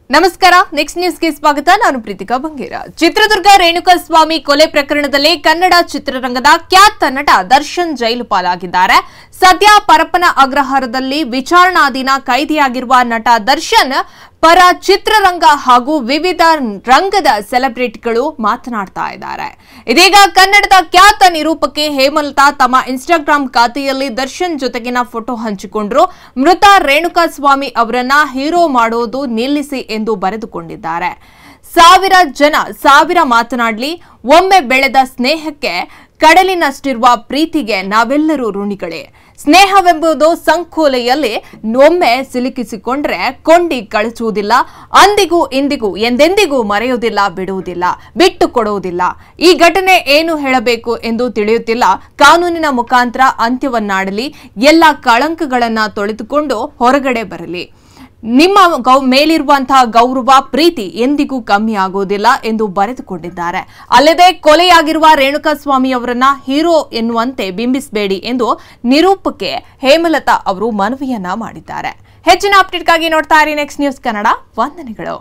ನಮಸ್ಕಾರ next news ಗೆ ಸ್ವಾಗತ ನಾನು ಪ್ರೀತಿಕಾ ಬಂಗೇರ ಚಿತ್ರದುರ್ಗ ರೇಣುಕಾಸ್ವಾಮಿ ಕೊಲೆ ಪ್ರಕರಣದಲ್ಲಿ ಕನ್ನಡ ಚಿತ್ರರಂಗದ ಖ್ಯಾತ ನಟ ದರ್ಶನ್ ಜೈಲು ಪಾಲಾಗಿದ್ದಾರೆ ಸದ್ಯ ಪರಪ್ಪನ ಅಗ್ರಹಾರದಲ್ಲಿ ವಿಚಾರಣಾಧೀನ ಕೈದಿಯಾಗಿರುವ ನಟ ದರ್ಶನ್ ಪರ ಚಿತ್ರರಂಗ ಹಾಗೂ ವಿವಿಧ ರಂಗದ ಸೆಲೆಬ್ರಿಟಿಗಳು ಮಾತನಾಡ್ತಾ ಇದ್ದಾರೆ ಇದೀಗ ಕನ್ನಡದ ಖ್ಯಾತ ನಿರೂಪಕಿ ಹೇಮಲತಾ ತಮ್ಮ ಇನ್ಸ್ಟಾಗ್ರಾಂ ಖಾತೆಯಲ್ಲಿ ದರ್ಶನ್ ಜೊತೆಗಿನ ಫೋಟೋ ಹಂಚಿಕೊಂಡರು ಮೃತ ರೇಣುಕಾಸ್ವಾಮಿ ಅವರನ್ನ ಹೀರೋ ಮಾಡೋದು ನಿಲ್ಲಿಸಿ ಎಂದು ಬರೆದುಕೊಂಡಿದ್ದಾರೆ ಸಾವಿರ ಮಾತನಾಡಲಿ ಒಮ್ಮೆ ಬೆಳೆದ ಸ್ನೇಹಕ್ಕೆ ಕಡಲಿನಷ್ಟಿರುವ ಪ್ರೀತಿಗೆ ನಾವೆಲ್ಲರೂ ಋಣಿಗಳೇ ಸ್ನೇಹವೆಂಬುದು ಸಂಕೋಲೆಯಲ್ಲಿ ಒಮ್ಮೆ ಸಿಲುಕಿಸಿಕೊಂಡ್ರೆ ಕೊಂಡಿ ಕಳಿಸುವುದಿಲ್ಲ ಅಂದಿಗೂ ಇಂದಿಗೂ ಎಂದೆಂದಿಗೂ ಮರೆಯುವುದಿಲ್ಲ ಬಿಡುವುದಿಲ್ಲ ಬಿಟ್ಟು ಕೊಡುವುದಿಲ್ಲ ಈ ಘಟನೆ ಏನು ಹೇಳಬೇಕು ಎಂದು ತಿಳಿಯುತ್ತಿಲ್ಲ ಕಾನೂನಿನ ಮುಖಾಂತರ ಅಂತ್ಯವನ್ನಾಡಲಿ ಎಲ್ಲ ಕಳಂಕಗಳನ್ನು ತೊಳೆದುಕೊಂಡು ಹೊರಗಡೆ ಬರಲಿ ನಿಮ್ಮ ಮೇಲಿರುವಂತಹ ಗೌರವ ಪ್ರೀತಿ ಎಂದಿಗೂ ಕಮ್ಮಿ ಆಗುವುದಿಲ್ಲ ಎಂದು ಬರೆದುಕೊಂಡಿದ್ದಾರೆ ಅಲ್ಲದೆ ಕೊಲೆಯಾಗಿರುವ ರೇಣುಕಾಸ್ವಾಮಿ ಅವರನ್ನ ಹೀರೋ ಎನ್ನುವಂತೆ ಬಿಂಬಿಸಬೇಡಿ ಎಂದು ನಿರೂಪಕೆ ಹೇಮಲತಾ ಅವರು ಮನವಿಯನ್ನ ಮಾಡಿದ್ದಾರೆ ಹೆಚ್ಚಿನ ಅಪ್ಡೇಟ್ಗಾಗಿ ನೋಡ್ತಾ ಇರಿ ನೆಕ್ಸ್ಟ್ ನ್ಯೂಸ್ ಕನ್ನಡ ವಂದನೆಗಳು